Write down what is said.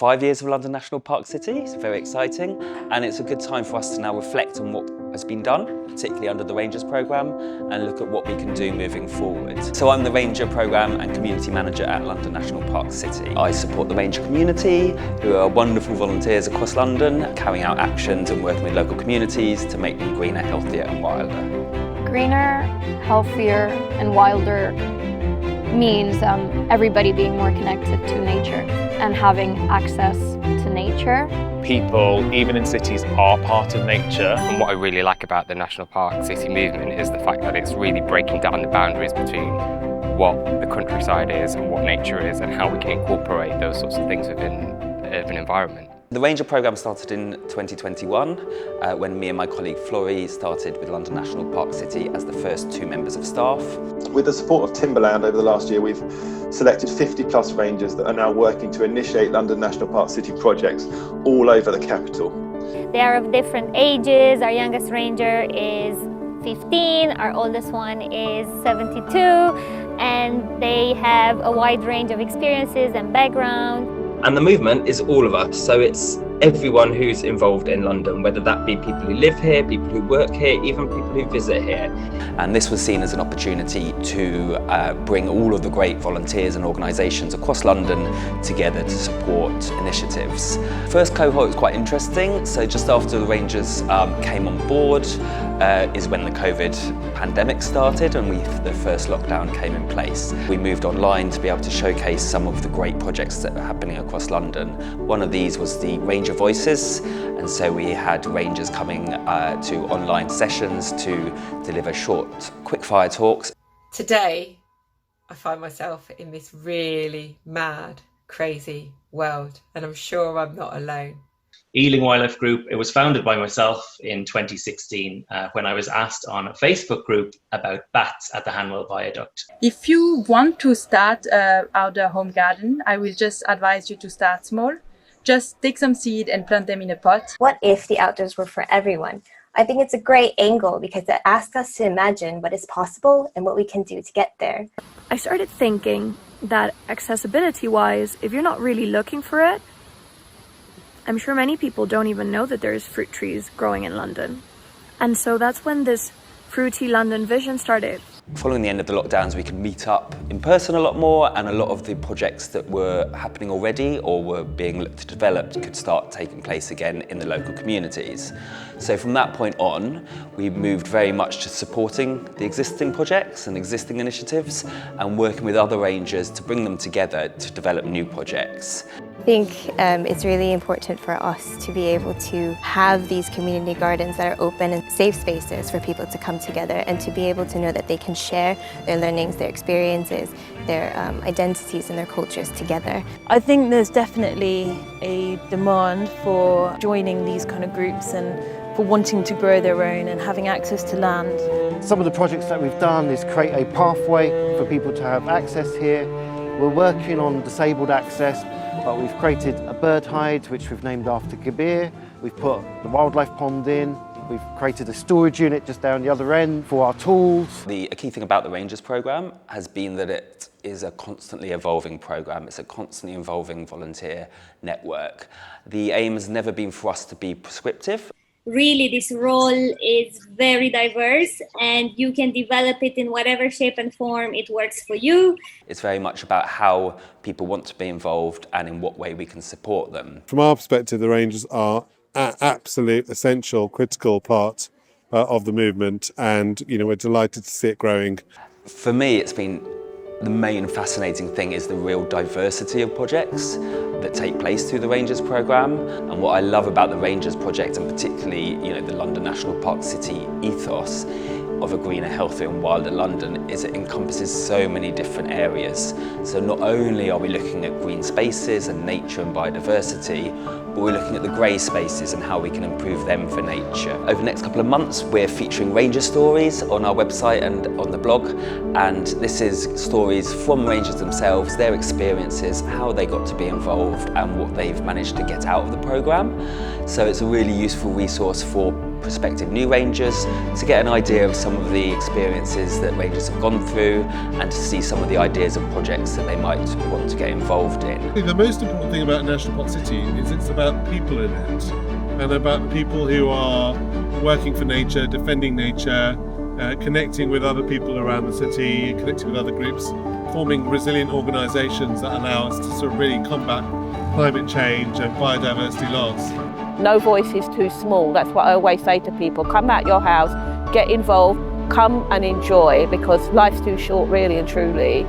5 years of London National Park City. It's very exciting, and it's a good time for us to now reflect on what has been done, particularly under the Rangers programme, and look at what we can do moving forward. So I'm the Ranger Programme and Community Manager at London National Park City. I support the Ranger community, who are wonderful volunteers across London, carrying out actions and working with local communities to make them greener, healthier and wilder. Greener, healthier and wilder means everybody being more connected to nature and having access to nature. People, even in cities, are part of nature. And what I really like about the National Park City movement is the fact that it's really breaking down the boundaries between what the countryside is and what nature is, and how we can incorporate those sorts of things within an environment. The Ranger programme started in 2021 when me and my colleague Florrie started with London National Park City as the first 2 members of staff. With the support of Timberland over the last year, we've selected 50 plus rangers that are now working to initiate London National Park City projects all over the capital. They are of different ages. Our youngest ranger is 15, our oldest one is 72, and they have a wide range of experiences and background. And the movement is all of us, so it's everyone who's involved in London, whether that be people who live here, people who work here, even people who visit here. And this was seen as an opportunity to bring all of the great volunteers and organisations across London together to support initiatives. First cohort was quite interesting, so just after the Rangers came on board is when the COVID pandemic started and the first lockdown came in place. We moved online to be able to showcase some of the great projects that are happening across London. One of these was the Ranger Voices, and so we had Rangers coming to online sessions to deliver short, quick-fire talks. Today, I find myself in this really mad, crazy world, and I'm sure I'm not alone. Ling Wildlife Group, it was founded by myself in 2016 when I was asked on a Facebook group about bats at the Hanwell Viaduct. If you want to start an outdoor home garden, I will just advise you to start small. Just take some seed and plant them in a pot. What if the outdoors were for everyone? I think it's a great angle because it asks us to imagine what is possible and what we can do to get there. I started thinking that accessibility-wise, if you're not really looking for it, I'm sure many people don't even know that there's fruit trees growing in London. And so that's when this Fruity London vision started. Following the end of the lockdowns, we could meet up in person a lot more, and a lot of the projects that were happening already or were being looked to develop could start taking place again in the local communities. So from that point on, we moved very much to supporting the existing projects and existing initiatives and working with other rangers to bring them together to develop new projects. I think it's really important for us to be able to have these community gardens that are open and safe spaces for people to come together and to be able to know that they can share their learnings, their experiences, their identities and their cultures together. I think there's definitely a demand for joining these kind of groups and for wanting to grow their own and having access to land. Some of the projects that we've done is create a pathway for people to have access here. We're working on disabled access, but we've created a bird hide which we've named after Kabir. We've put the wildlife pond in. We've created a storage unit just down the other end for our tools. The key thing about the Rangers programme has been that it is a constantly evolving programme. It's a constantly evolving volunteer network. The aim has never been for us to be prescriptive. Really, this role is very diverse and you can develop it in whatever shape and form it works for you. It's very much about how people want to be involved and in what way we can support them. From our perspective, the Rangers are an absolute essential, critical part of the movement, and we're delighted to see it growing. For me, it's been the main fascinating thing is the real diversity of projects that take place through the Rangers programme. And what I love about the Rangers project, and particularly the London National Park City ethos of a greener, healthier and wilder London, is it encompasses so many different areas. So not only are we looking at green spaces and nature and biodiversity, but we're looking at the grey spaces and how we can improve them for nature. Over the next couple of months, we're featuring Ranger stories on our website and on the blog, and this is stories from Rangers themselves, their experiences, how they got to be involved and what they've managed to get out of the programme. So it's a really useful resource for prospective new rangers to get an idea of some of the experiences that rangers have gone through and to see some of the ideas of projects that they might want to get involved in. The most important thing about National Park City is it's about people in it, and about the people who are working for nature, defending nature, connecting with other people around the city, connecting with other groups, forming resilient organisations that allow us to sort of really combat climate change and biodiversity loss. No voice is too small. That's what I always say to people. Come out your house, get involved, come and enjoy, because life's too short really and truly.